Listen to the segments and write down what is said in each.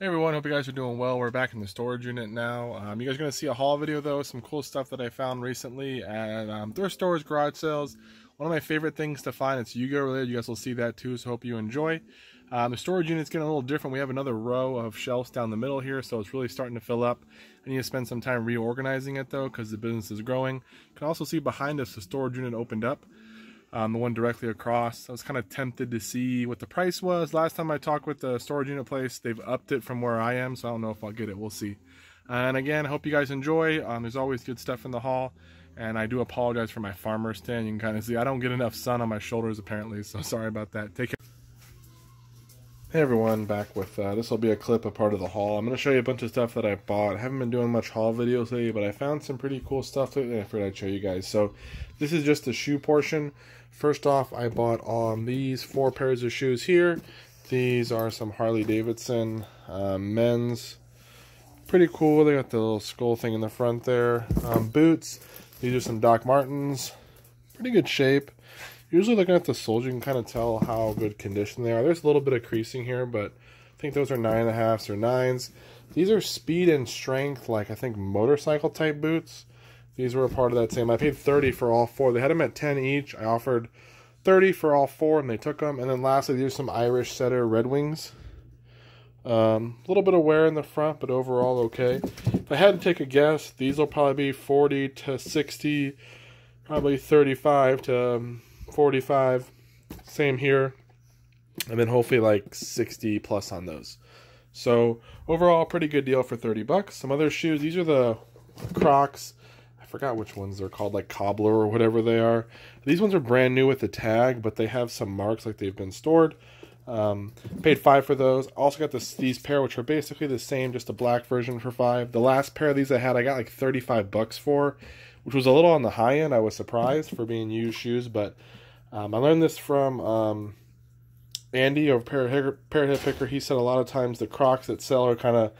Hey everyone, hope you guys are doing well. We're back in the storage unit now. You guys are going to see a haul video though, some cool stuff that I found recently at thrift stores, garage sales. One of my favorite things to find, it's Yu-Gi-Oh related. You guys will see that too, so hope you enjoy. The storage unit's getting a little different. We have another row of shelves down the middle here, so it's really starting to fill up. I need to spend some time reorganizing it though, because the business is growing. You can also see behind us the storage unit opened up. The one directly across. I was kind of tempted to see what the price was. Last time I talked with the storage unit place, they've upped it from where I am, so I don't know if I'll get it. We'll see. And again, I hope you guys enjoy. There's always good stuff in the haul, and I do apologize for my farmer stand. You can kind of see I don't get enough sun on my shoulders apparently, so sorry about that. Take care. Hey everyone, back with this will be a clip, a part of the haul. I'm going to show you a bunch of stuff that I bought. I haven't been doing much haul videos lately, but I found some pretty cool stuff lately, and I figured I'd show you guys. So this is just the shoe portion. First off, I bought these 4 pairs of shoes here. These are some Harley Davidson men's. Pretty cool. They got the little skull thing in the front there. Boots. These are some Doc Martens. Pretty good shape. Usually looking at the soles, you can kind of tell how good condition they are. There's a little bit of creasing here, but I think those are 9.5s or 9s. These are speed and strength, like I think motorcycle type boots. These were a part of that same. I paid 30 for all 4. They had them at 10 each. I offered 30 for all 4, and they took them. And then lastly, these are some Irish Setter Red Wings. A little bit of wear in the front, but overall okay. If I had to take a guess, these will probably be 40 to 60, probably 35 to 45. Same here. And then hopefully like 60 plus on those. So overall, pretty good deal for 30 bucks. Some other shoes. These are the Crocs. I forgot which ones they're called, like Cobbler or whatever they are. These ones are brand new with the tag, but they have some marks like they've been stored. Paid 5 for those. Also got these pair, which are basically the same, just a black version for 5. The last pair of these I had, I got like 35 bucks for, which was a little on the high end. I was surprised for being used shoes, but I learned this from Andy of Parrot Head Picker. He said a lot of times the Crocs that sell are kind of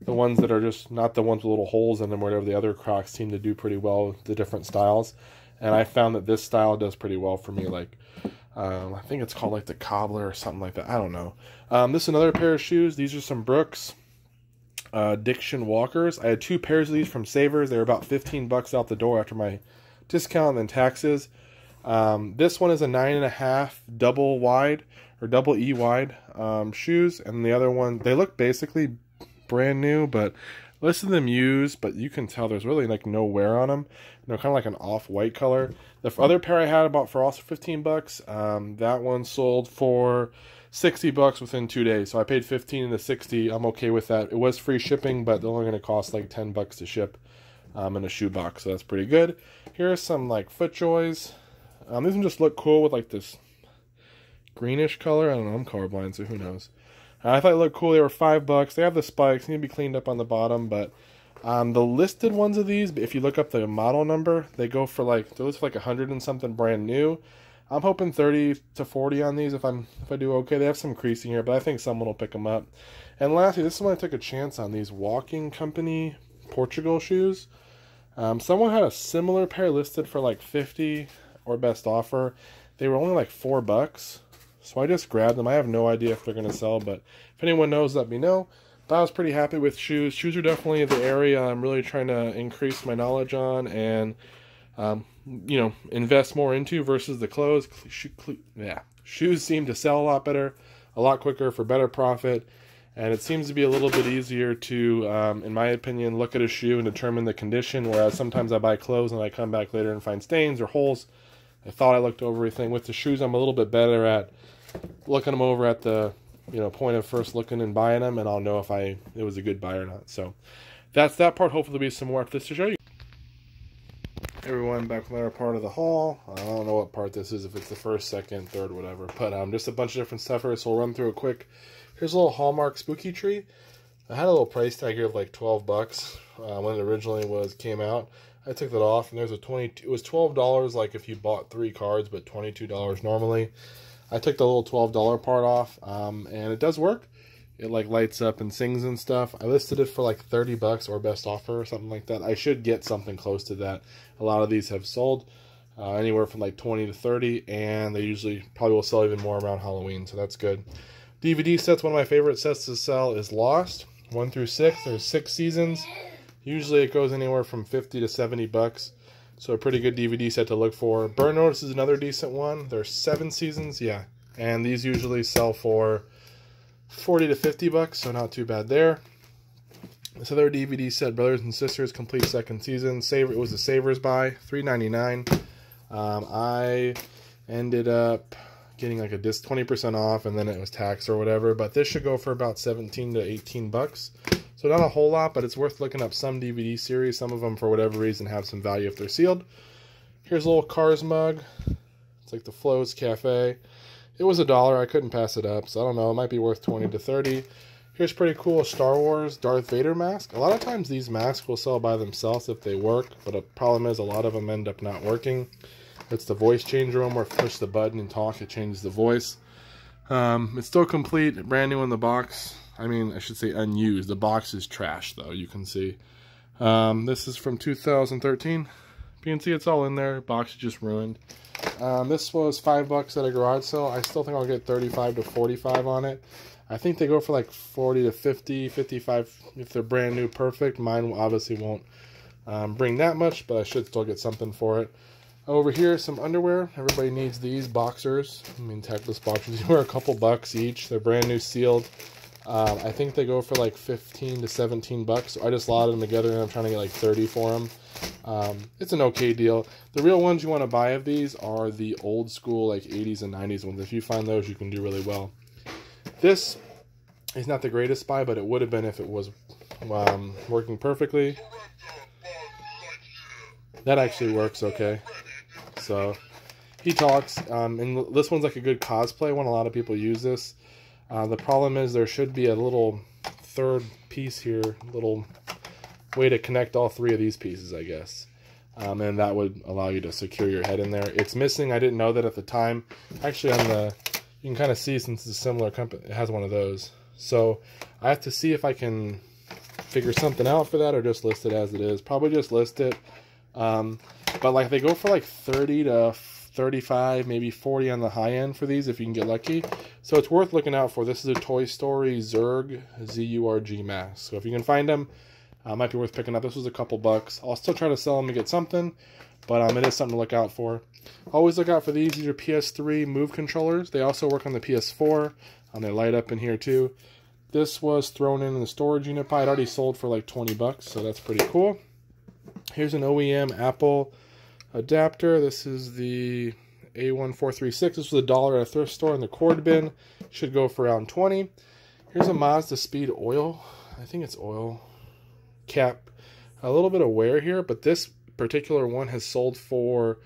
the ones that are just not the ones with little holes in them, whatever the other Crocs seem to do pretty well with the different styles. And I found that this style does pretty well for me. Like, I think it's called like the Cobbler or something like that. I don't know. This is another pair of shoes. These are some Brooks Diction Walkers. I had 2 pairs of these from Savers. They were about 15 bucks out the door after my discount and then taxes. This one is a 9.5 double wide or double E wide shoes, and the other one, they look basically brand new, but list of them used, but you can tell there's really like no wear on them. They're kind of like an off-white color. The other pair I had about for also 15 bucks. That one sold for 60 bucks within 2 days. So I paid 15 and the 60. I'm okay with that. It was free shipping, but they're only going to cost like 10 bucks to ship in a shoe box. So that's pretty good. Here are some like FootJoys. These ones just look cool with like this greenish color. I don't know. I'm colorblind, so who knows. I thought it looked cool. They were 5 bucks. They have the spikes. Need to be cleaned up on the bottom, but the listed ones of these, if you look up the model number, they go for like those for like 100 and something brand new. I'm hoping 30 to 40 on these if I do okay. They have some creasing here, but I think someone will pick them up. And lastly, this is when I took a chance on these Walking Company Portugal shoes. Someone had a similar pair listed for like 50 or best offer. They were only like 4 bucks. So I just grabbed them. I have no idea if they're going to sell, but if anyone knows, let me know. But I was pretty happy with shoes. Shoes are definitely the area I'm really trying to increase my knowledge on and, you know, invest more into versus the clothes. Shoes seem to sell a lot better, a lot quicker for better profit. And it seems to be a little bit easier to, in my opinion, look at a shoe and determine the condition. Whereas sometimes I buy clothes and I come back later and find stains or holes. I thought I looked over everything. With the shoes, I'm a little bit better at looking them over at the point of first looking and buying them, and I'll know if it was a good buy or not. So that's that part. Hopefully there'll be some more after this to show you. Hey everyone, back with another part of the haul. I don't know what part this is, if it's the first, second, third, whatever, but just a bunch of different stuff here, so we'll run through it quick. Here's a little Hallmark spooky tree. I had a little price tag here of like 12 bucks when it originally came out. I took that off, and there's it was $12 like if you bought 3 cards, but $22 normally. I took the little $12 part off, and it does work. It like lights up and sings and stuff. I listed it for like 30 bucks or best offer or something like that. I should get something close to that. A lot of these have sold anywhere from like 20 to 30, and they usually probably will sell even more around Halloween, so that's good. DVD sets, one of my favorite sets to sell is Lost, 1 through 6. There's 6 seasons. Usually it goes anywhere from 50 to 70 bucks. So a pretty good DVD set to look for. Burn Notice is another decent one. There's 7 seasons, yeah. And these usually sell for 40 to 50 bucks, so not too bad there. This other DVD set, Brothers and Sisters, complete second season. It was a Savers buy, $3.99. I ended up getting like a 20% off, and then it was tax or whatever. But this should go for about 17 to 18 bucks. So not a whole lot, but it's worth looking up some DVD series. Some of them, for whatever reason, have some value if they're sealed. Here's a little Cars mug. It's like the Flo's Cafe. It was $1. I couldn't pass it up, so I don't know. It might be worth 20 to 30. Here's pretty cool Star Wars Darth Vader mask. A lot of times these masks will sell by themselves if they work, but the problem is a lot of them end up not working. It's the voice changer one where if you push the button and talk, it changes the voice. It's still complete, brand new in the box. I mean, I should say unused. The box is trash, though, you can see. This is from 2013. You can see it's all in there. Box is just ruined. This was $5 at a garage sale. I still think I'll get 35 to 45 on it. I think they go for like 40 to 50, 55 if they're brand new, perfect. Mine obviously won't bring that much, but I should still get something for it. Over here, some underwear. Everybody needs these boxers. I mean, tackless boxers. These were a couple bucks each. They're brand new, sealed. I think they go for like 15 to 17 bucks. So I just lotted them together, and I'm trying to get like 30 for them. It's an okay deal. The real ones you want to buy of these are the old school, like 80s and 90s ones. If you find those, you can do really well. This is not the greatest buy, but it would have been if it was working perfectly. That actually works okay. So he talks, and this one's like a good cosplay one. A lot of people use this. The problem is there should be a little third piece here, little way to connect all 3 of these pieces, I guess. And that would allow you to secure your head in there. It's missing. I didn't know that at the time. Actually, on the, you can kind of see, since it's a similar company, it has one of those. So I have to see if I can figure something out for that, or just list it as it is. Probably just list it. But like they go for like 30 to 35, maybe 40 on the high end for these if you can get lucky. So it's worth looking out for. This is a Toy Story Zurg, Z-U-R-G mask. So if you can find them, might be worth picking up. This was a couple bucks. I'll still try to sell them to get something, but it is something to look out for. Always look out for these. These are PS3 Move controllers. They also work on the PS4. They light up in here too. This was thrown in the storage unit pie. It already sold for like 20 bucks, so that's pretty cool. Here's an OEM Apple adapter. This is the A1436. This was $1 at a thrift store in the cord bin. Should go for around 20. Here's a Mazda Speed oil. I think it's oil cap. A little bit of wear here, but this particular one has sold for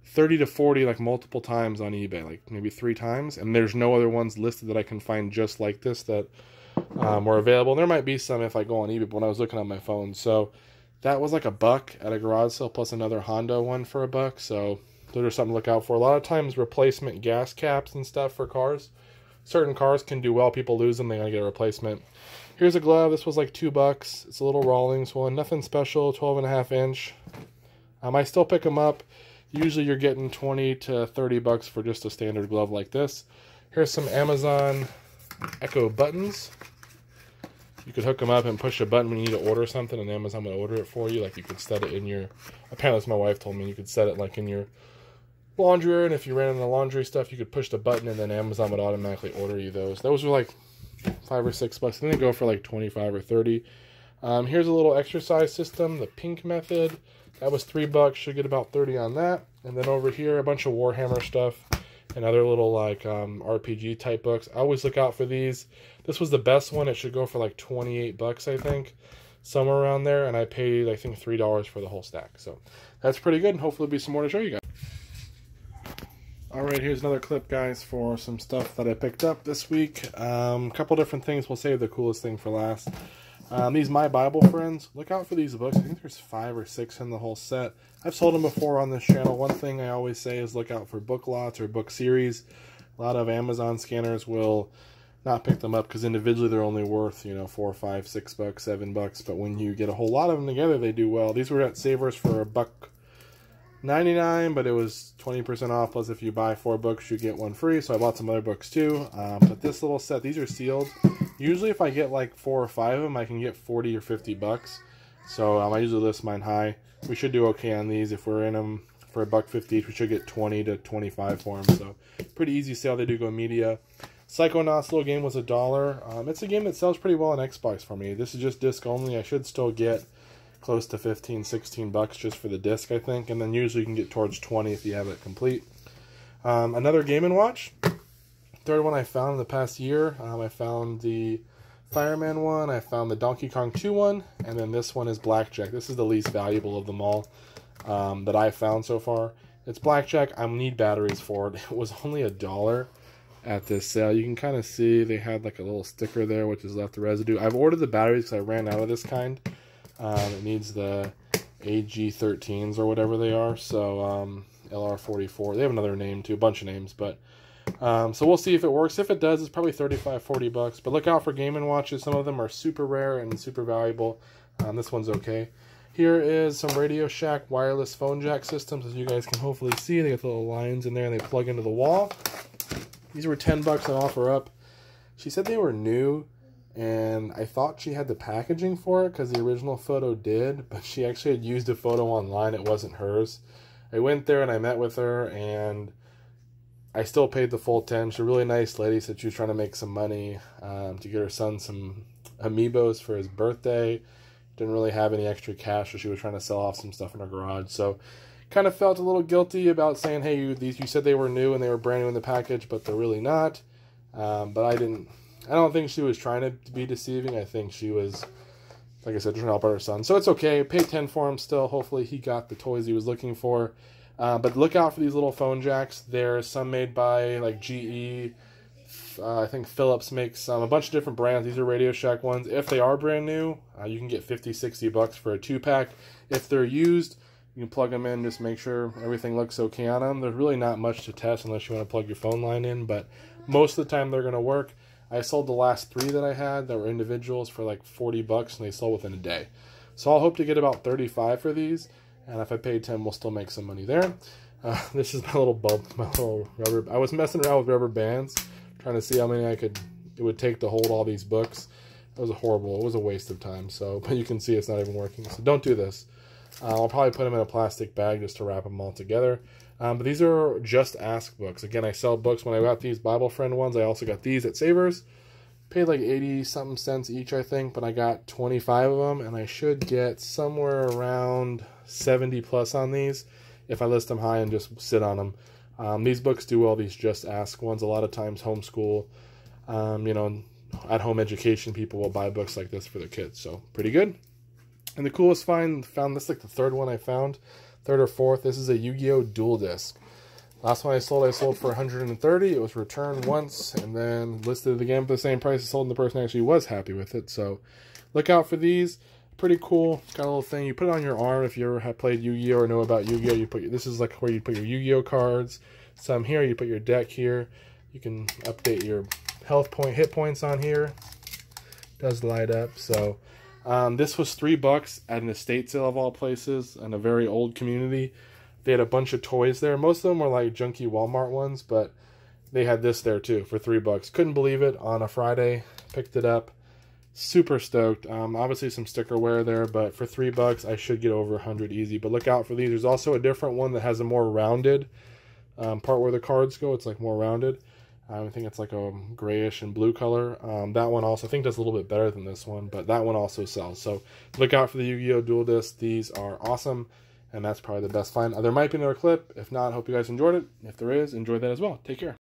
30 to 40 like multiple times on eBay, like maybe 3 times, and there's no other ones listed that I can find just like this that were available. And there might be some if I go on eBay, but when I was looking on my phone. So that was like $1 at a garage sale, plus another Honda one for $1. So those are something to look out for. A lot of times replacement gas caps and stuff for cars. Certain cars can do well. People lose them. They gotta get a replacement. Here's a glove. This was like $2. It's a little Rawlings one. Nothing special. 12.5 inch. I still pick them up. Usually you're getting 20 to 30 bucks for just a standard glove like this. Here's some Amazon Echo buttons. You could hook them up and push a button when you need to order something, and Amazon will order it for you. Like you could set it in your, apparently that's my wife told me, you could set it like in your laundry area, and if you ran into laundry stuff, you could push the button and then Amazon would automatically order you those. Those were like $5 or $6. I think they go for like 25 or 30. Here's a little exercise system, the Pink Method. That was $3. Should get about 30 on that. And then over here, a bunch of Warhammer stuff and other little like RPG type books. I always look out for these. This was the best one. It should go for like 28 bucks, I think, somewhere around there. And I paid, I think, $3 for the whole stack. So that's pretty good. And hopefully there'll be some more to show you guys. All right, here's another clip, guys, for some stuff that I picked up this week. A couple different things. We'll save the coolest thing for last. These My Bible Friends, look out for these books. I think there's 5 or 6 in the whole set. I've sold them before on this channel. One thing I always say is look out for book lots or book series. A lot of Amazon scanners will not pick them up because individually they're only worth, you know, $4, $5, $6, $7. But when you get a whole lot of them together, they do well. These were at Savers for $1, $99, but it was 20% off, plus if you buy 4 books, you get 1 free, so I bought some other books too. But this little set, these are sealed. Usually if I get like 4 or 5 of them, I can get 40 or 50 bucks. So I usually list mine high. We should do okay on these. If we're in them for $1.50 each, we should get 20 to 25 for them. So pretty easy sale. They do go media. Psychonauts little game was $1. It's a game that sells pretty well on Xbox for me. This is just disc only. I should still get close to 15, 16 bucks just for the disc, I think. And then usually you can get towards 20 if you have it complete. Another Game & Watch. Third one I found in the past year. I found the Fireman one. I found the Donkey Kong 2 one. And then this one is Blackjack. This is the least valuable of them all that I found so far. It's Blackjack. I need batteries for it. It was only $1 at this sale. You can kind of see they had like a little sticker there, which is left the residue. I've ordered the batteries because I ran out of this kind. It needs the AG13s or whatever they are. So LR44. They have another name too, a bunch of names. But so we'll see if it works. If it does, it's probably 35, 40 bucks. But look out for Game & Watches. Some of them are super rare and super valuable. This one's okay. Here is some Radio Shack wireless phone jack systems. As you guys can hopefully see, they got the little lines in there and they plug into the wall. These were 10 bucks on OfferUp. She said they were new. And I thought she had the packaging for it because the original photo did, but she actually had used a photo online. It wasn't hers. I went there and I met with her, and I still paid the full 10. She's a really nice lady. Said she was trying to make some money to get her son some amiibos for his birthday. Didn't really have any extra cash, so she was trying to sell off some stuff in her garage. So kind of felt a little guilty about saying, hey, you said they were new and they were brand new in the package, but they're really not. But I don't think she was trying to be deceiving. I think she was, like I said, trying to help out her son. So it's okay. Paid 10 for him still. Hopefully he got the toys he was looking for. But look out for these little phone jacks. There's some made by like GE. I think Philips makes a bunch of different brands. These are Radio Shack ones. If they are brand new, you can get 50, 60 bucks for a 2-pack. If they're used, you can plug them in. Just make sure everything looks okay on them. There's really not much to test unless you want to plug your phone line in. But most of the time they're going to work. I sold the last 3 that I had that were individuals for like 40 bucks, and they sold within a day. So I'll hope to get about 35 for these, and if I pay 10, we'll still make some money there. This is my little rubber. I was messing around with rubber bands, trying to see how many it would take to hold all these books. It was a waste of time. So, but you can see it's not even working. So don't do this. I'll probably put them in a plastic bag just to wrap them all together. But these are Just Ask books. Again, I sell books. When I got these Bible Friend ones, I also got these at Savers. Paid like 80-something cents each, I think, but I got 25 of them, and I should get somewhere around 70 plus on these if I list them high and just sit on them. These books do well, these Just Ask ones. A lot of times homeschool, at-home education, people will buy books like this for their kids, so pretty good. And the coolest found this like the third one I found. Third or fourth. This is a Yu-Gi-Oh! Dual Disc. Last one I sold for $130. It was returned once and then listed again for the same price as sold, and the person actually was happy with it. So look out for these. Pretty cool. It's got a little thing. You put it on your arm if you ever have played Yu-Gi-Oh! Or know about Yu-Gi-Oh! This is like where you put your Yu-Gi-Oh! Cards. Some here. You put your deck here. You can update your hit points on here. It does light up. So this was $3 at an estate sale of all places in a very old community. They had a bunch of toys there. Most of them were like junky Walmart ones, but they had this there too for $3. Couldn't believe it on a Friday. Picked it up. Super stoked. Obviously some stickerware there, but for $3 I should get over 100 easy. But look out for these. There's also a different one that has a more rounded part where the cards go. It's like more rounded. I think it's like a grayish and blue color. That one also, I think, does a little bit better than this one, but that one also sells. So look out for the Yu-Gi-Oh! Dual Disc. These are awesome, and that's probably the best find. There might be another clip. If not, hope you guys enjoyed it. If there is, enjoy that as well. Take care.